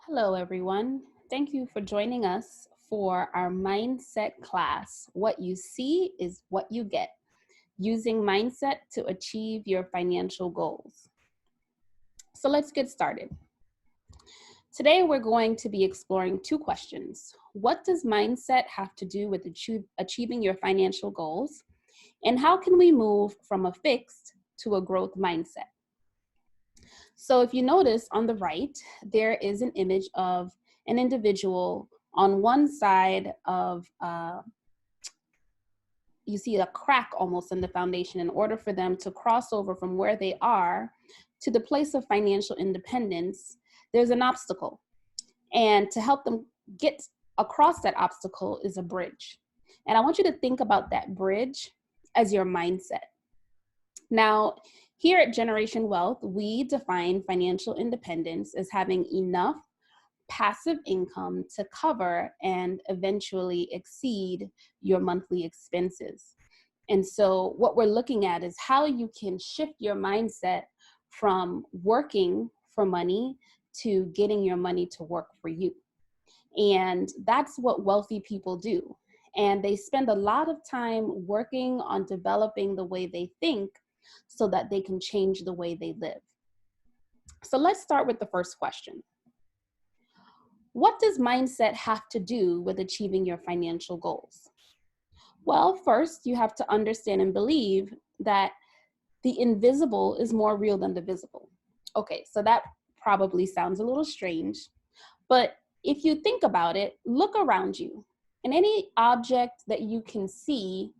Hello, everyone. Thank you for joining us for our mindset class. What you see is what you get, using mindset to achieve your financial goals. So let's get started. Today, we're going to be exploring two questions. What does mindset have to do with achieving your financial goals? And how can we move from a fixed to a growth mindset? So if you notice on the right, there is an image of an individual on one side of, you see a crack almost in the foundation. In order for them to cross over from where they are to the place of financial independence, there's an obstacle. And to help them get across that obstacle is a bridge. And I want you to think about that bridge as your mindset. Now, here at Generation Wealth, we define financial independence as having enough passive income to cover and eventually exceed your monthly expenses. And so, what we're looking at is how you can shift your mindset from working for money to getting your money to work for you. And that's what wealthy people do. And they spend a lot of time working on developing the way they think so that they can change the way they live. So let's start with the first question. What does mindset have to do with achieving your financial goals? Well, first, you have to understand and believe that the invisible is more real than the visible. Okay, so that probably sounds a little strange, but if you think about it, look around you. And any object that you can see,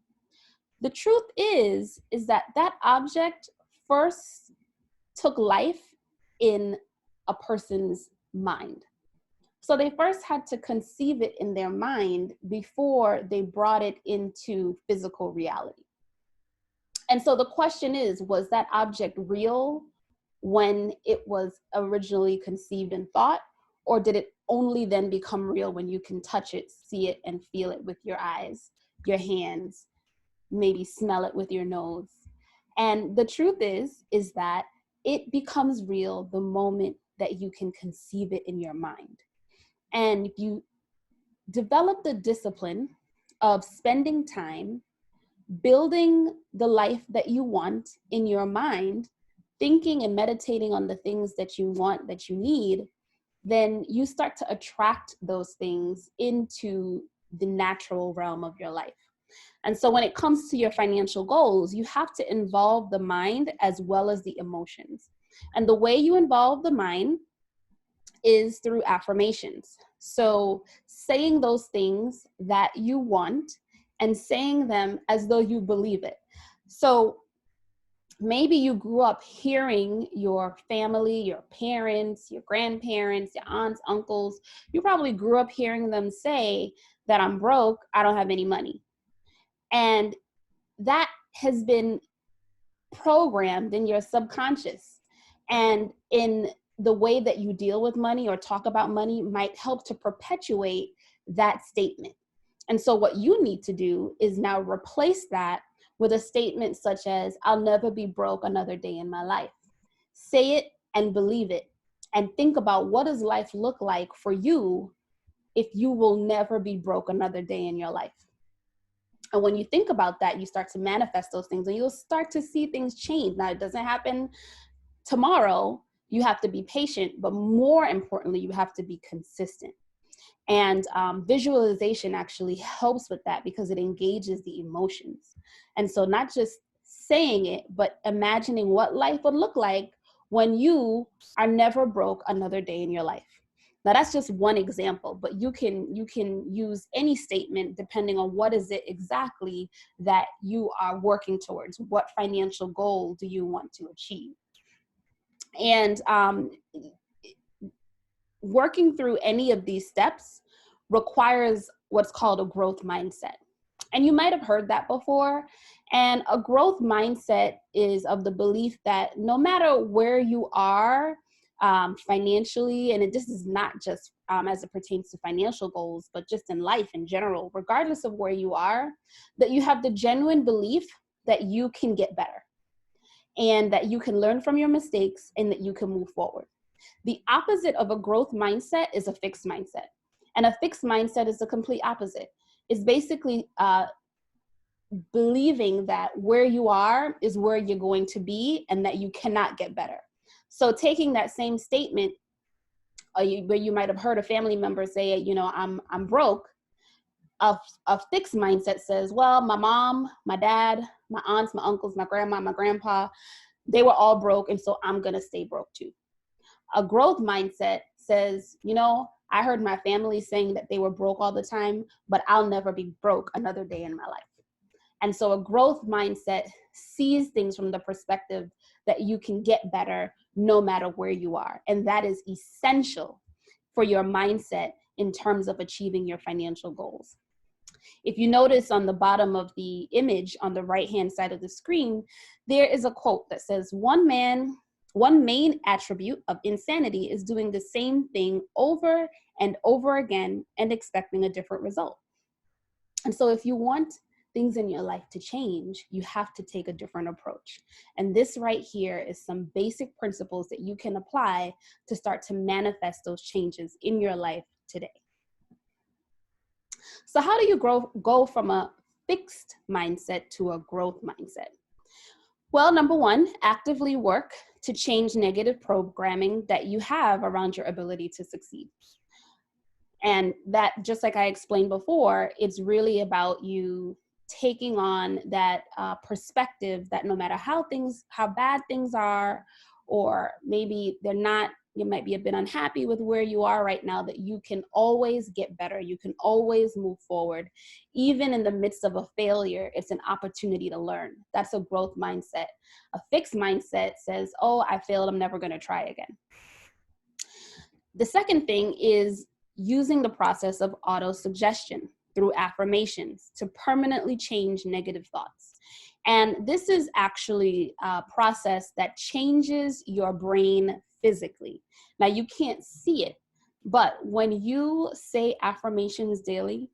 the truth is that that object first took life in a person's mind. So they first had to conceive it in their mind before they brought it into physical reality. And so the question is, was that object real when it was originally conceived and thought? Or did it only then become real when you can touch it, see it, and feel it with your eyes, your hands, maybe smell it with your nose? And the truth is that it becomes real the moment that you can conceive it in your mind. And if you develop the discipline of spending time building the life that you want in your mind, thinking and meditating on the things that you want, that you need, then you start to attract those things into the natural realm of your life. And so when it comes to your financial goals, you have to involve the mind as well as the emotions. And the way you involve the mind is through affirmations. So saying those things that you want and saying them as though you believe it. So maybe you grew up hearing your family, your parents, your grandparents, your aunts, uncles. You probably grew up hearing them say that I'm broke, I don't have any money. And that has been programmed in your subconscious. And in the way that you deal with money or talk about money might help to perpetuate that statement. And so what you need to do is now replace that with a statement such as, I'll never be broke another day in my life. Say it and believe it. And think about, what does life look like for you if you will never be broke another day in your life? And when you think about that, you start to manifest those things and you'll start to see things change. Now, it doesn't happen tomorrow. You have to be patient, but more importantly, you have to be consistent. And visualization actually helps with that because it engages the emotions. And so not just saying it, but imagining what life would look like when you are never broke another day in your life. Now that's just one example, but you can use any statement depending on what is it exactly that you are working towards. What financial goal do you want to achieve? And working through any of these steps requires what's called a growth mindset. And you might have heard that before. And a growth mindset is of the belief that no matter where you are financially, and this is not just as it pertains to financial goals, but just in life in general, regardless of where you are, that you have the genuine belief that you can get better and that you can learn from your mistakes and that you can move forward. The opposite of a growth mindset is a fixed mindset. And a fixed mindset is the complete opposite. It's basically believing that where you are is where you're going to be and that you cannot get better. So taking that same statement, where you might have heard a family member say, you know, I'm broke, a fixed mindset says, well, my mom, my dad, my aunts, my uncles, my grandma, my grandpa, they were all broke, and so I'm gonna stay broke too. A growth mindset says, you know, I heard my family saying that they were broke all the time, but I'll never be broke another day in my life. And so a growth mindset sees things from the perspective that you can get better no matter where you are. And that is essential for your mindset in terms of achieving your financial goals. If you notice on the bottom of the image on the right-hand side of the screen, there is a quote that says, one main attribute of insanity is doing the same thing over and over again and expecting a different result. And so if you want things in your life to change, you have to take a different approach. And this right here is some basic principles that you can apply to start to manifest those changes in your life today. So how do you go from a fixed mindset to a growth mindset? Well, number one, actively work to change negative programming that you have around your ability to succeed. And that, just like I explained before, it's really about you taking on that perspective that no matter how bad things are, or maybe they're not, you might be a bit unhappy with where you are right now, that you can always get better. You can always move forward. Even in the midst of a failure, it's an opportunity to learn. That's a growth mindset. A fixed mindset says, oh, I failed, I'm never going to try again. The second thing is using the process of auto-suggestion through affirmations to permanently change negative thoughts. And this is actually a process that changes your brain physically. Now, you can't see it, but when you say affirmations daily,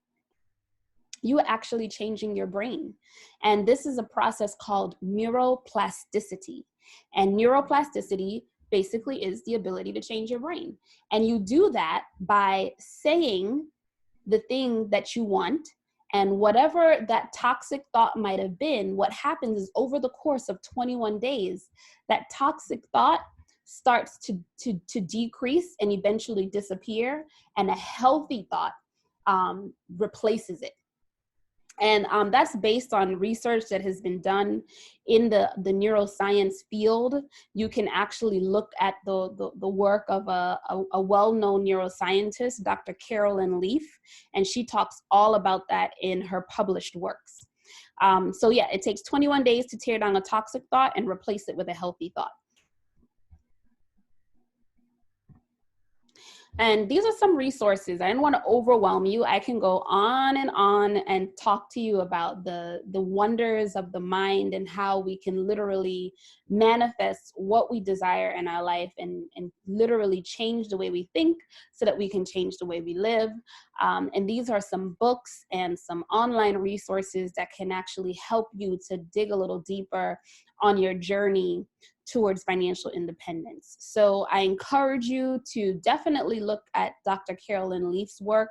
you are actually changing your brain. And this is a process called neuroplasticity. And neuroplasticity basically is the ability to change your brain. And you do that by saying the thing that you want, and whatever that toxic thought might have been, what happens is over the course of 21 days, that toxic thought starts to decrease and eventually disappear, and a healthy thought replaces it. And that's based on research that has been done in the neuroscience field. You can actually look at the work of a well-known neuroscientist, Dr. Carolyn Leaf, and she talks all about that in her published works. So yeah, it takes 21 days to tear down a toxic thought and replace it with a healthy thought. And these are some resources. I didn't want to overwhelm you. I can go on and talk to you about the wonders of the mind and how we can literally manifest what we desire in our life, and literally change the way we think so that we can change the way we live. And these are some books and some online resources that can actually help you to dig a little deeper on your journey towards financial independence. So I encourage you to definitely look at Dr. Carolyn Leaf's work,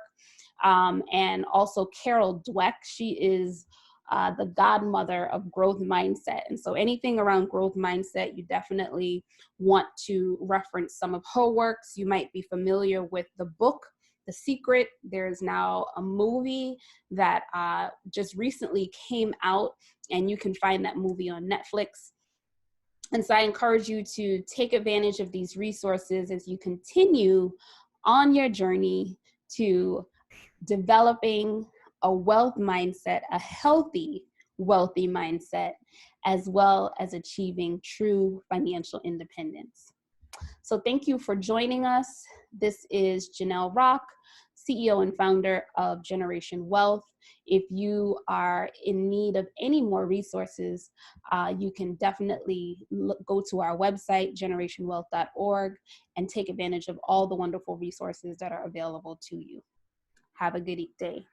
and also Carol Dweck. She is the godmother of growth mindset. And so anything around growth mindset, you definitely want to reference some of her works. You might be familiar with the book, The Secret. There's now a movie that just recently came out, and you can find that movie on Netflix. And so I encourage you to take advantage of these resources as you continue on your journey to developing a wealth mindset, a healthy, wealthy mindset, as well as achieving true financial independence. So thank you for joining us. This is Janelle Rock, CEO and founder of Generation Wealth. If you are in need of any more resources, you can definitely go to our website, generationwealth.org, and take advantage of all the wonderful resources that are available to you. Have a good day.